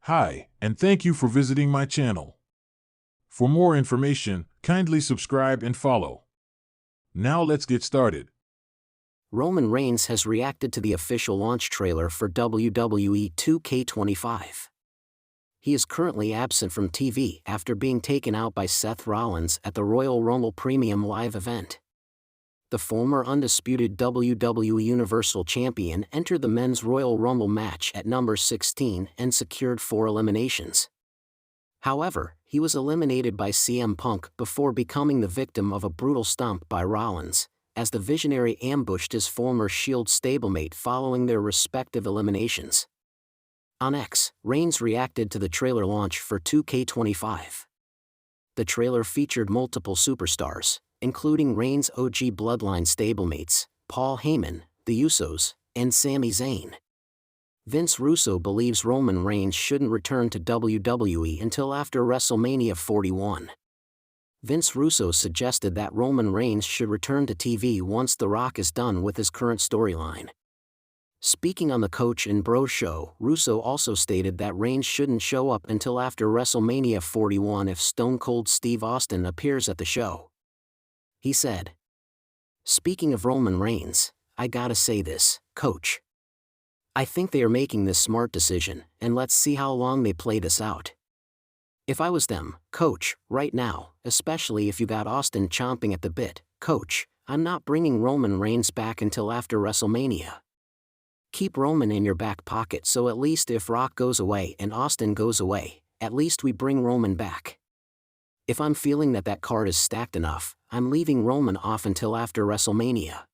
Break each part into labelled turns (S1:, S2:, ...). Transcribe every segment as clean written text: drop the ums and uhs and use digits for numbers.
S1: Hi, and thank you for visiting my channel. For more information, kindly subscribe and follow. Now let's get started.
S2: Roman Reigns has reacted to the official launch trailer for WWE 2K25. He is currently absent from TV after being taken out by Seth Rollins at the Royal Rumble Premium Live event. The former undisputed WWE Universal Champion entered the Men's Royal Rumble match at number 16 and secured 4 eliminations. However, he was eliminated by CM Punk before becoming the victim of a brutal stomp by Rollins, as the Visionary ambushed his former Shield stablemate following their respective eliminations. On X, Reigns reacted to the trailer launch for 2K25. The trailer featured multiple superstars, including Reigns' OG Bloodline stablemates, Paul Heyman, The Usos, and Sami Zayn. Vince Russo believes Roman Reigns shouldn't return to WWE until after WrestleMania 41. Vince Russo suggested that Roman Reigns should return to TV once The Rock is done with his current storyline. Speaking on the Coach and Bro show, Russo also stated that Reigns shouldn't show up until after WrestleMania 41 if Stone Cold Steve Austin appears at the show. He said, "Speaking of Roman Reigns, I gotta say this, Coach. I think they are making this smart decision, and let's see how long they play this out. If I was them, Coach, right now, especially if you got Austin chomping at the bit, Coach, I'm not bringing Roman Reigns back until after WrestleMania. Keep Roman in your back pocket so at least if Rock goes away and Austin goes away, at least we bring Roman back. If I'm feeling that that card is stacked enough, I'm leaving Roman off until after WrestleMania."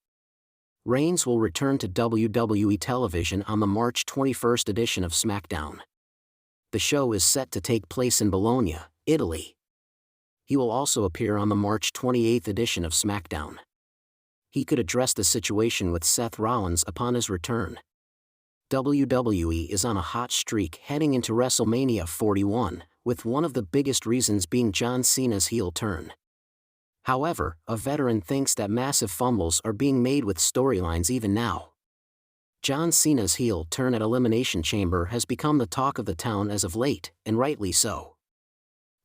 S2: Reigns will return to WWE television on the March 21st edition of SmackDown. The show is set to take place in Bologna, Italy. He will also appear on the March 28th edition of SmackDown. He could address the situation with Seth Rollins upon his return. WWE is on a hot streak heading into WrestleMania 41, with one of the biggest reasons being John Cena's heel turn. However, a veteran thinks that massive fumbles are being made with storylines even now. John Cena's heel turn at Elimination Chamber has become the talk of the town as of late, and rightly so.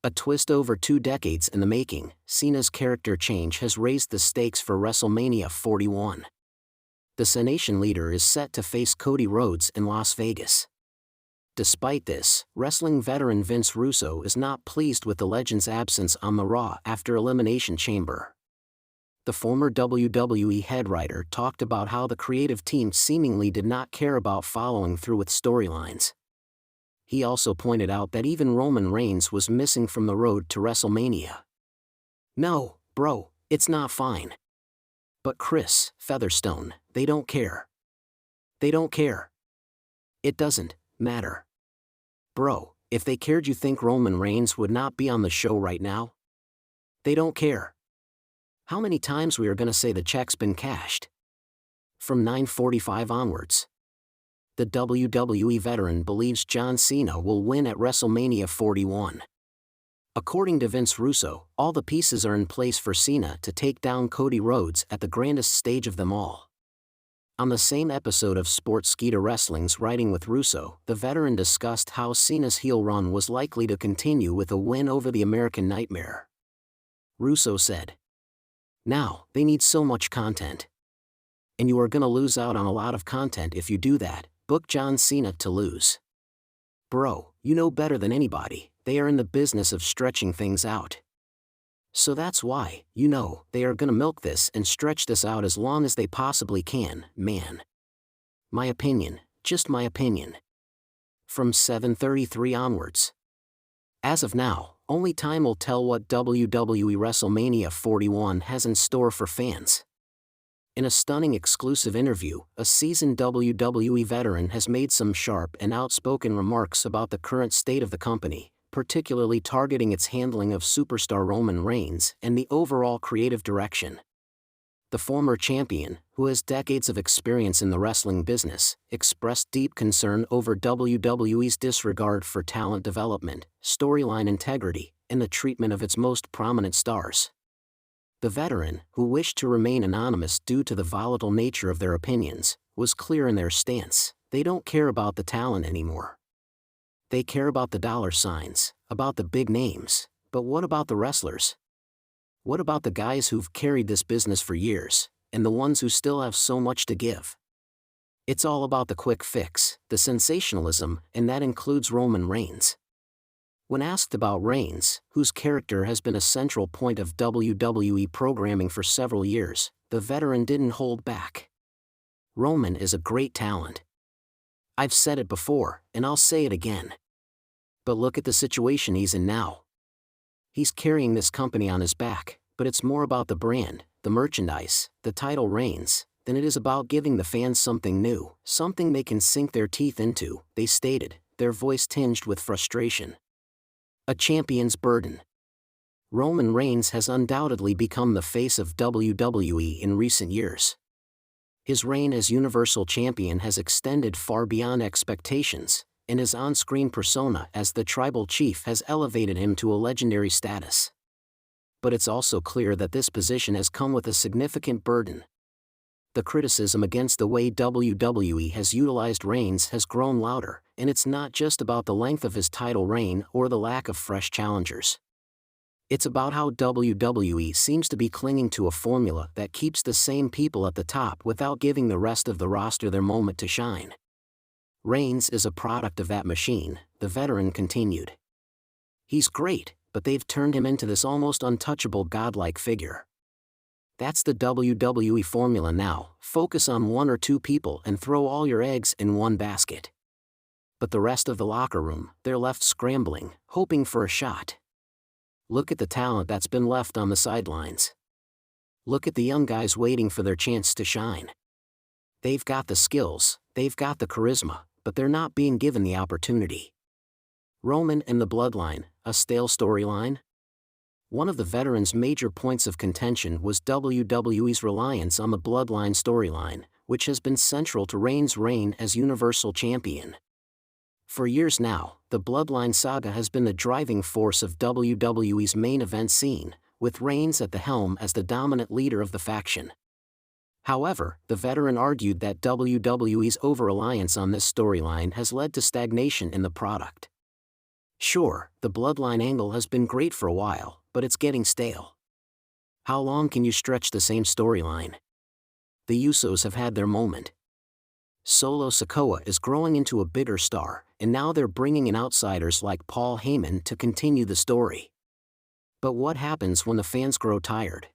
S2: A twist over 2 decades in the making, Cena's character change has raised the stakes for WrestleMania 41. The Cenation leader is set to face Cody Rhodes in Las Vegas. Despite this, wrestling veteran Vince Russo is not pleased with the legend's absence on the Raw after Elimination Chamber. The former WWE head writer talked about how the creative team seemingly did not care about following through with storylines. He also pointed out that even Roman Reigns was missing from the road to WrestleMania. "No, bro, it's not fine. But Chris, Featherstone, they don't care. They don't care. It doesn't matter. Bro, if they cared, you think Roman Reigns would not be on the show right now? They don't care. How many times we are gonna say the check's been cashed?" From 9:45 onwards. The WWE veteran believes John Cena will win at WrestleMania 41. According to Vince Russo, all the pieces are in place for Cena to take down Cody Rhodes at the grandest stage of them all. On the same episode of Sports Skeeter Wrestling's Writing with Russo, the veteran discussed how Cena's heel run was likely to continue with a win over the American Nightmare. Russo said, "Now, they need so much content. And you are gonna lose out on a lot of content if you do that. Book John Cena to lose. Bro, you know better than anybody, they are in the business of stretching things out. So that's why, they are gonna milk this and stretch this out as long as they possibly can, man. My opinion, just my opinion." From 7:33 onwards. As of now, only time will tell what WWE WrestleMania 41 has in store for fans. In a stunning exclusive interview, a seasoned WWE veteran has made some sharp and outspoken remarks about the current state of the company, particularly targeting its handling of superstar Roman Reigns and the overall creative direction. The former champion, who has decades of experience in the wrestling business, expressed deep concern over WWE's disregard for talent development, storyline integrity, and the treatment of its most prominent stars. The veteran, who wished to remain anonymous due to the volatile nature of their opinions, was clear in their stance: they don't care about the talent anymore. They care about the dollar signs, about the big names, but what about the wrestlers? What about the guys who've carried this business for years, and the ones who still have so much to give? It's all about the quick fix, the sensationalism, and that includes Roman Reigns. When asked about Reigns, whose character has been a central point of WWE programming for several years, the veteran didn't hold back. Roman is a great talent. I've said it before, and I'll say it again. But look at the situation he's in now. He's carrying this company on his back, but it's more about the brand, the merchandise, the title reigns, than it is about giving the fans something new, something they can sink their teeth into, they stated, their voice tinged with frustration. A champion's burden. Roman Reigns has undoubtedly become the face of WWE in recent years. His reign as Universal Champion has extended far beyond expectations, and his on-screen persona as the Tribal Chief has elevated him to a legendary status. But it's also clear that this position has come with a significant burden. The criticism against the way WWE has utilized Reigns has grown louder, and it's not just about the length of his title reign or the lack of fresh challengers. It's about how WWE seems to be clinging to a formula that keeps the same people at the top without giving the rest of the roster their moment to shine. Reigns is a product of that machine, the veteran continued. He's great, but they've turned him into this almost untouchable godlike figure. That's the WWE formula now, focus on one or two people and throw all your eggs in one basket. But the rest of the locker room, they're left scrambling, hoping for a shot. Look at the talent that's been left on the sidelines. Look at the young guys waiting for their chance to shine. They've got the skills, they've got the charisma, but they're not being given the opportunity. Roman and the Bloodline, a stale storyline? One of the veterans' major points of contention was WWE's reliance on the Bloodline storyline, which has been central to Reigns' reign as Universal Champion. For years now, the Bloodline saga has been the driving force of WWE's main event scene, with Reigns at the helm as the dominant leader of the faction. However, the veteran argued that WWE's over-reliance on this storyline has led to stagnation in the product. Sure, the Bloodline angle has been great for a while, but it's getting stale. How long can you stretch the same storyline? The Usos have had their moment. Solo Sikoa is growing into a bigger star, and now they're bringing in outsiders like Paul Heyman to continue the story. But what happens when the fans grow tired?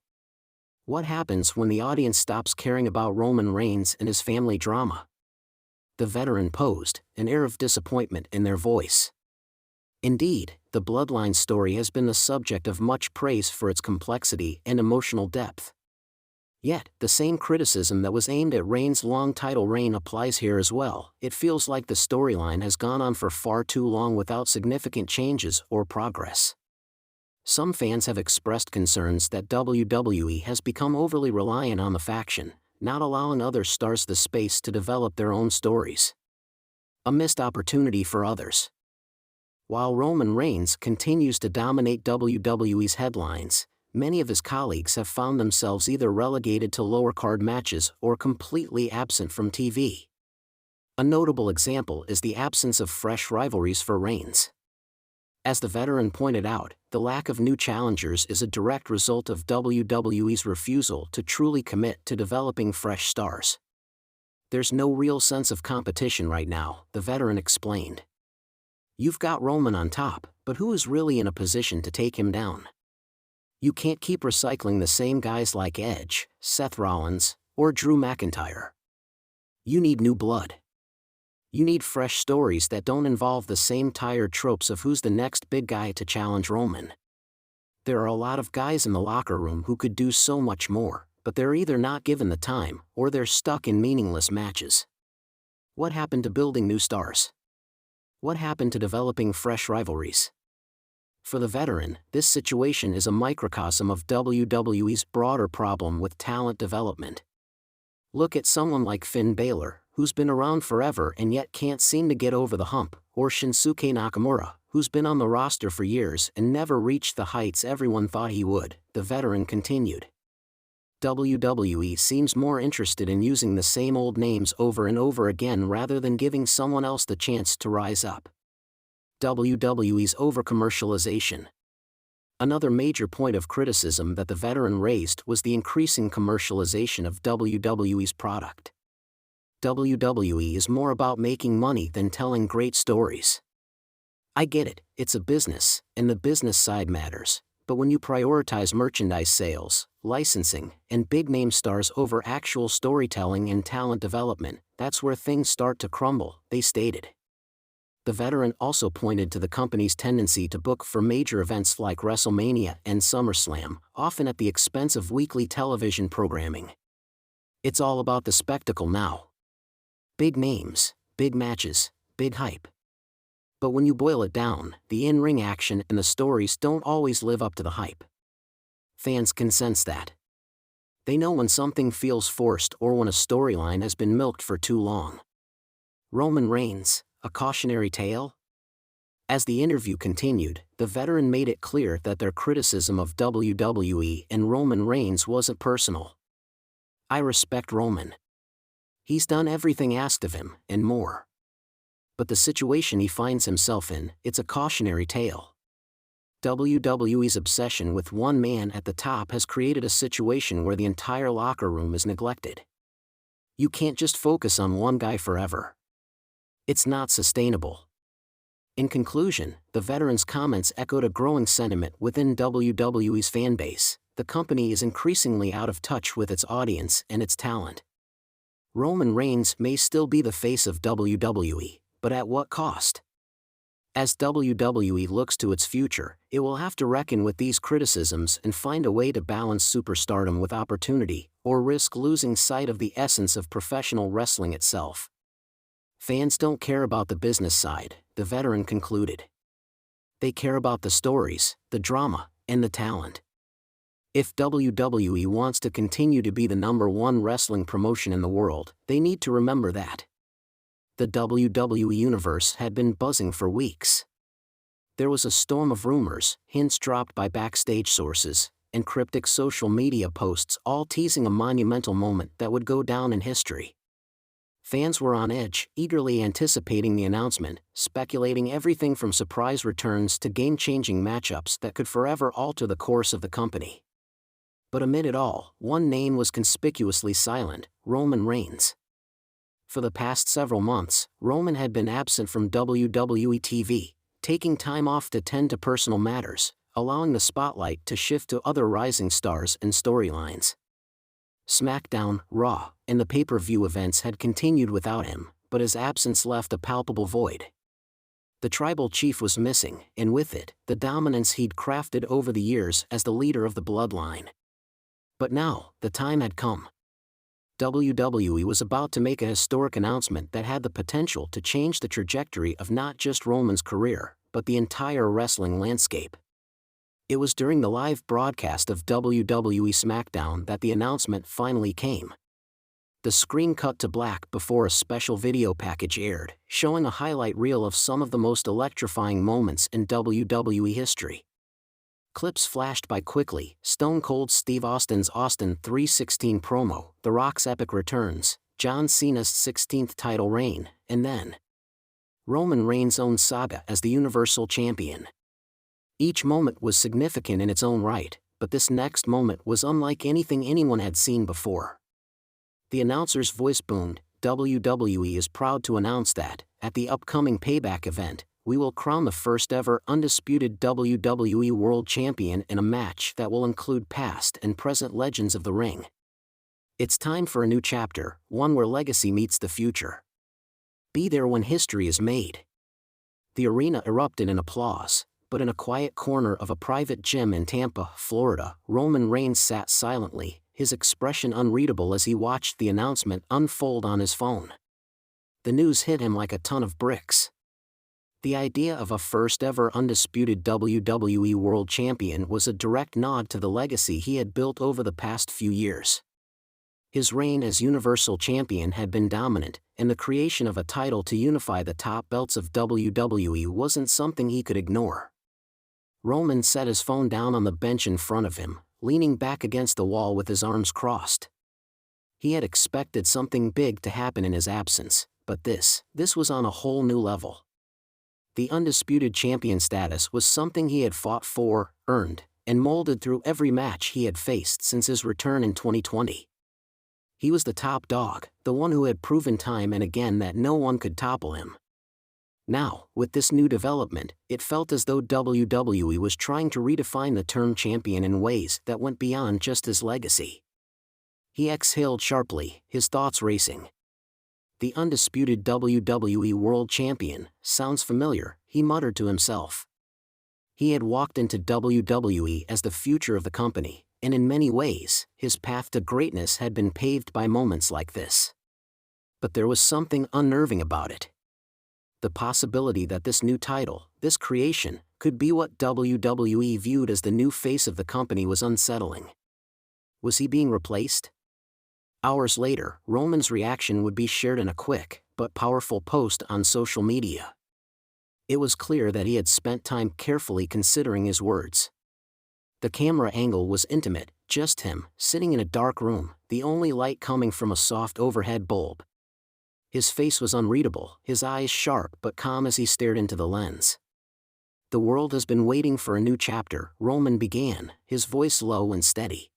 S2: What happens when the audience stops caring about Roman Reigns and his family drama? The veteran posed, an air of disappointment in their voice. Indeed, the Bloodline story has been the subject of much praise for its complexity and emotional depth. Yet, the same criticism that was aimed at Reigns' long title reign applies here as well. It feels like the storyline has gone on for far too long without significant changes or progress. Some fans have expressed concerns that WWE has become overly reliant on the faction, not allowing other stars the space to develop their own stories. A missed opportunity for others. While Roman Reigns continues to dominate WWE's headlines, many of his colleagues have found themselves either relegated to lower-card matches or completely absent from TV. A notable example is the absence of fresh rivalries for Reigns. As the veteran pointed out, the lack of new challengers is a direct result of WWE's refusal to truly commit to developing fresh stars. There's no real sense of competition right now, the veteran explained. You've got Roman on top, but who is really in a position to take him down? You can't keep recycling the same guys like Edge, Seth Rollins, or Drew McIntyre. You need new blood. You need fresh stories that don't involve the same tired tropes of who's the next big guy to challenge Roman. There are a lot of guys in the locker room who could do so much more, but they're either not given the time, or they're stuck in meaningless matches. What happened to building new stars? What happened to developing fresh rivalries? For the veteran, this situation is a microcosm of WWE's broader problem with talent development. Look at someone like Finn Balor, who's been around forever and yet can't seem to get over the hump, or Shinsuke Nakamura, who's been on the roster for years and never reached the heights everyone thought he would, the veteran continued. WWE seems more interested in using the same old names over and over again rather than giving someone else the chance to rise up. WWE's over-commercialization. Another major point of criticism that the veteran raised was the increasing commercialization of WWE's product. WWE is more about making money than telling great stories. I get it, it's a business, and the business side matters, but when you prioritize merchandise sales, licensing, and big-name stars over actual storytelling and talent development, that's where things start to crumble, they stated. The veteran also pointed to the company's tendency to book for major events like WrestleMania and SummerSlam, often at the expense of weekly television programming. It's all about the spectacle now. Big names, big matches, big hype. But when you boil it down, the in-ring action and the stories don't always live up to the hype. Fans can sense that. They know when something feels forced or when a storyline has been milked for too long. Roman Reigns, a cautionary tale? As the interview continued, the veteran made it clear that their criticism of WWE and Roman Reigns wasn't personal. I respect Roman. He's done everything asked of him, and more. But the situation he finds himself in, it's a cautionary tale. WWE's obsession with one man at the top has created a situation where the entire locker room is neglected. You can't just focus on one guy forever. It's not sustainable. In conclusion, the veteran's comments echoed a growing sentiment within WWE's fanbase. The company is increasingly out of touch with its audience and its talent. Roman Reigns may still be the face of WWE, but at what cost? As WWE looks to its future, it will have to reckon with these criticisms and find a way to balance superstardom with opportunity, or risk losing sight of the essence of professional wrestling itself. Fans don't care about the business side, the veteran concluded. They care about the stories, the drama, and the talent. If WWE wants to continue to be the #1 wrestling promotion in the world, they need to remember that. The WWE universe had been buzzing for weeks. There was a storm of rumors, hints dropped by backstage sources, and cryptic social media posts all teasing a monumental moment that would go down in history. Fans were on edge, eagerly anticipating the announcement, speculating everything from surprise returns to game-changing matchups that could forever alter the course of the company. But amid it all, one name was conspicuously silent: Roman Reigns. For the past several months, Roman had been absent from WWE TV, taking time off to tend to personal matters, allowing the spotlight to shift to other rising stars and storylines. SmackDown, Raw, and the pay-per-view events had continued without him, but his absence left a palpable void. The tribal chief was missing, and with it, the dominance he'd crafted over the years as the leader of the bloodline. But now, the time had come. WWE was about to make a historic announcement that had the potential to change the trajectory of not just Roman's career, but the entire wrestling landscape. It was during the live broadcast of WWE SmackDown that the announcement finally came. The screen cut to black before a special video package aired, showing a highlight reel of some of the most electrifying moments in WWE history. Clips flashed by quickly: Stone Cold Steve Austin's Austin 3:16 promo, The Rock's epic returns, John Cena's 16th title reign, and then Roman Reigns' own saga as the Universal Champion. Each moment was significant in its own right, but this next moment was unlike anything anyone had seen before. The announcer's voice boomed, "WWE is proud to announce that, at the upcoming Payback event, we will crown the first ever undisputed WWE World Champion in a match that will include past and present legends of the ring. It's time for a new chapter, one where legacy meets the future. Be there when history is made." The arena erupted in applause, but in a quiet corner of a private gym in Tampa, Florida, Roman Reigns sat silently, his expression unreadable as he watched the announcement unfold on his phone. The news hit him like a ton of bricks. The idea of a first-ever undisputed WWE World Champion was a direct nod to the legacy he had built over the past few years. His reign as Universal Champion had been dominant, and the creation of a title to unify the top belts of WWE wasn't something he could ignore. Roman set his phone down on the bench in front of him, leaning back against the wall with his arms crossed. He had expected something big to happen in his absence, but this was on a whole new level. The undisputed champion status was something he had fought for, earned, and molded through every match he had faced since his return in 2020. He was the top dog, the one who had proven time and again that no one could topple him. Now, with this new development, it felt as though WWE was trying to redefine the term champion in ways that went beyond just his legacy. He exhaled sharply, his thoughts racing. The undisputed WWE World Champion, sounds familiar, he muttered to himself. He had walked into WWE as the future of the company, and in many ways, his path to greatness had been paved by moments like this. But there was something unnerving about it. The possibility that this new title, this creation, could be what WWE viewed as the new face of the company was unsettling. Was he being replaced? Hours later, Roman's reaction would be shared in a quick, but powerful post on social media. It was clear that he had spent time carefully considering his words. The camera angle was intimate, just him, sitting in a dark room, the only light coming from a soft overhead bulb. His face was unreadable, his eyes sharp but calm as he stared into the lens. "The world has been waiting for a new chapter," Roman began, his voice low and steady.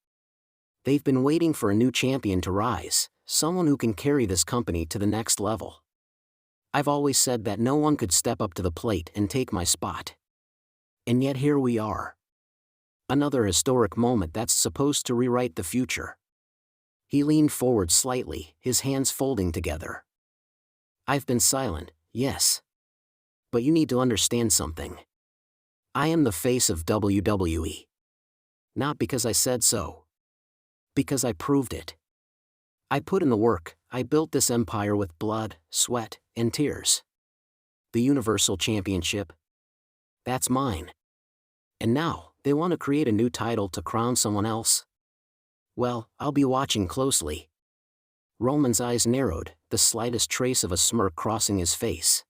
S2: "They've been waiting for a new champion to rise, someone who can carry this company to the next level. I've always said that no one could step up to the plate and take my spot. And yet here we are. Another historic moment that's supposed to rewrite the future." He leaned forward slightly, his hands folding together. "I've been silent, yes. But you need to understand something. I am the face of WWE. Not because I said so. Because I proved it. I put in the work, I built this empire with blood, sweat, and tears. The Universal Championship. That's mine. And now, they want to create a new title to crown someone else? Well, I'll be watching closely." Roman's eyes narrowed, the slightest trace of a smirk crossing his face.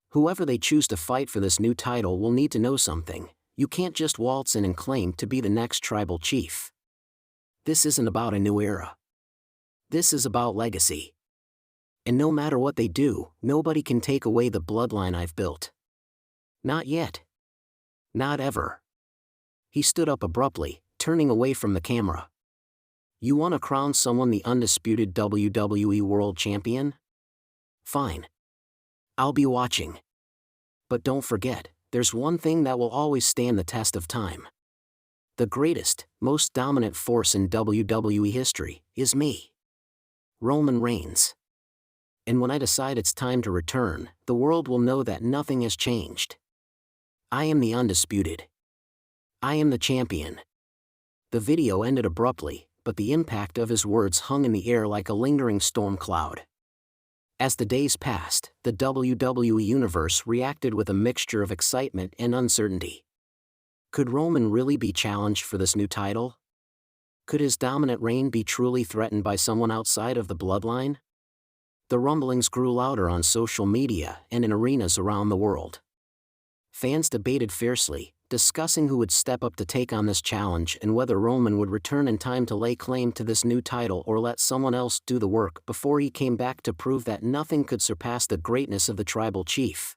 S2: "Whoever they choose to fight for this new title will need to know something. You can't just waltz in and claim to be the next tribal chief. This isn't about a new era. This is about legacy. And no matter what they do, nobody can take away the bloodline I've built. Not yet. Not ever." He stood up abruptly, turning away from the camera. "You want to crown someone the undisputed WWE World Champion? Fine. I'll be watching. But don't forget, there's one thing that will always stand the test of time. The greatest, most dominant force in WWE history is me. Roman Reigns. And when I decide it's time to return, the world will know that nothing has changed. I am the undisputed. I am the champion." The video ended abruptly, but the impact of his words hung in the air like a lingering storm cloud. As the days passed, the WWE Universe reacted with a mixture of excitement and uncertainty. Could Roman really be challenged for this new title? Could his dominant reign be truly threatened by someone outside of the bloodline? The rumblings grew louder on social media and in arenas around the world. Fans debated fiercely, discussing who would step up to take on this challenge and whether Roman would return in time to lay claim to this new title or let someone else do the work before he came back to prove that nothing could surpass the greatness of the tribal chief.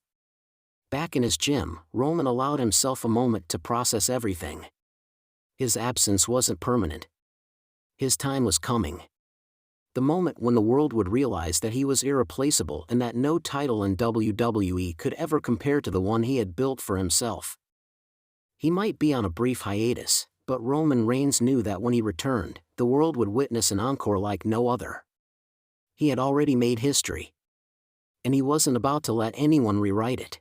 S2: Back in his gym, Roman allowed himself a moment to process everything. His absence wasn't permanent. His time was coming. The moment when the world would realize that he was irreplaceable and that no title in WWE could ever compare to the one he had built for himself. He might be on a brief hiatus, but Roman Reigns knew that when he returned, the world would witness an encore like no other. He had already made history. And he wasn't about to let anyone rewrite it.